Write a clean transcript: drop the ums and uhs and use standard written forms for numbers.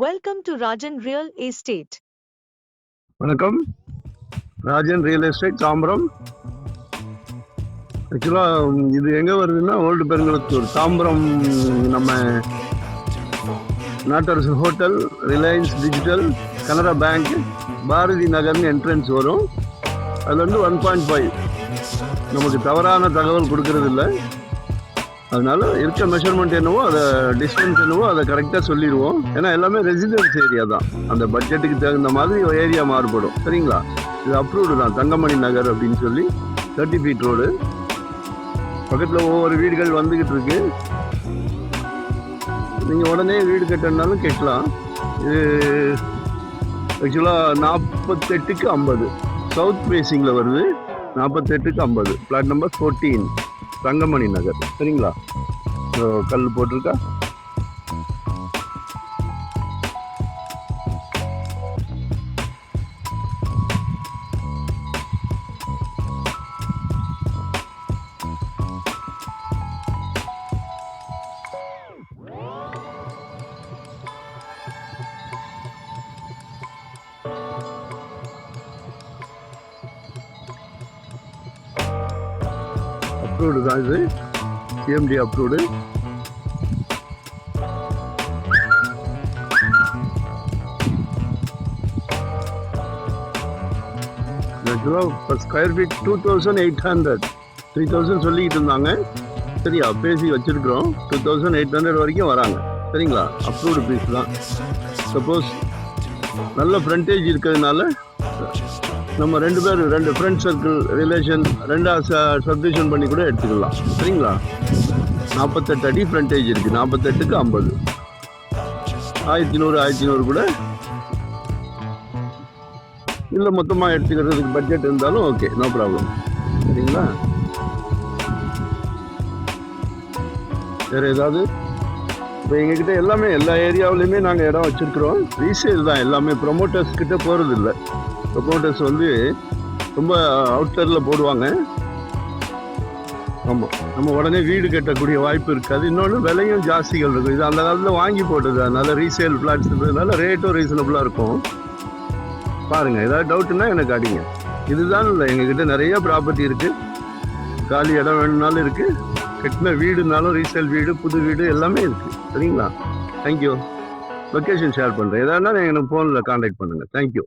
Welcome to Rajan Real Estate. வணக்கம். Rajan real estate Tambaram. ஆக்சுவலாக இது எங்கே வருதுன்னா ஓல்டு பெருங்குளத்தூர் தாம்பரம். நம்ம Nattarasu hotel, Reliance digital, Canara bank, Bharathi நகர்னு என்ட்ரன்ஸ் வரும். அதில் வந்து 1.5 நமக்கு தவறான தகவல் கொடுக்கறது இல்லை. அதனால இருக்க மெஷர்மெண்ட் என்னவோ அதை டிஸ்டன்ஸ் என்னவோ அதை கரெக்டாக சொல்லிடுவோம். ஏன்னா எல்லாமே ரெசிடென்ஸ் ஏரியா தான், அந்த பட்ஜெட்டுக்கு தகுந்த மாதிரி ஏரியா மாறுபடும். சரிங்களா? இது அப்ரூவ்டு தான், தங்கமணி நகர் அப்படின்னு சொல்லி 30 ஃபீட் ரோடு. பக்கத்தில் ஒவ்வொரு வீடுகள் வந்துக்கிட்டு இருக்கு. நீங்கள் உடனே வீடு கட்டணுனாலும் கட்டலாம். இது ஆக்சுவலாக 48க்கு 50 சவுத் ஃபேஸிங்கில் வருது. 48க்கு 50 பிளாட் நம்பர் 14 தங்கமணி நகர். சரிங்களா? கல் போட்டிருக்கா. அப்ரூவ்டு தான் இது, சிஎம்டி அப்ரூவ்டு. இப்போ ஸ்கொயர் ஃபீட் 2800, 3000 சொல்லிக்கிட்டு இருந்தாங்க. சரியா? பேசி வச்சுருக்குறோம். 2800 வரைக்கும் வராங்க. சரிங்களா? அப்ரூவ்டு பீஸ் தான். சப்போஸ் நல்ல ஃப்ரண்டேஜ் இருக்கிறதுனால நம்ம 2 பேர், 2 ஃப்ரெண்ட் சர்க்கிள் ரிலேஷன் 2 சப்டிவிஷன் பண்ணி கூட எடுத்துக்கலாம். சரிங்களா? 48 அடி ஃப்ரண்டேஜ் இருக்குது. 48க்கு 50, 1100 கூட இல்லை. மொத்தமாக எடுத்துக்கிறதுக்கு பட்ஜெட் இருந்தாலும் ஓகே, நோ ப்ராப்ளம். சரிங்களா? வேறு ஏதாவது? இப்போ எங்ககிட்ட எல்லாமே எல்லா ஏரியாவிலையுமே நாங்கள் இடம் வச்சுருக்குறோம். ரீசேல் தான் எல்லாமே, ப்ரொமோட்டர்ஸ் கிட்ட போகிறது இல்லை. ப்ரொமோட்டர்ஸ் வந்து ரொம்ப அவுட்டரில் போடுவாங்க. ஆமாம், நம்ம உடனே வீடு கட்டக்கூடிய வாய்ப்பு இருக்காது. இன்னொன்று விலையும் ஜாஸ்திகள் இருக்கும். இது அந்த காலத்தில் வாங்கி போட்டது, அதனால ரீசேல் ஃப்ளாட்ஸ்ன்றதுனால ரேட்டும் ரீசனபுளாக இருக்கும். பாருங்கள், ஏதாவது டவுட்டுன்னா எனக்கு அடிங்க. இதுதான் இல்லை, எங்ககிட்ட நிறைய ப்ராப்பர்ட்டி இருக்குது. காலி இடம் வேணும்னாலும் இருக்குது, கட்டின வீடுனாலும், ரீசேல் வீடு, புது வீடு எல்லாமே இருக்குது. சரிங்களா? தேங்க்யூ. லொக்கேஷன் ஷேர் பண்ணுறேன். எதானா எனக்கு ஃபோனில் கான்டாக்ட் பண்ணுங்கள். தேங்க்யூ.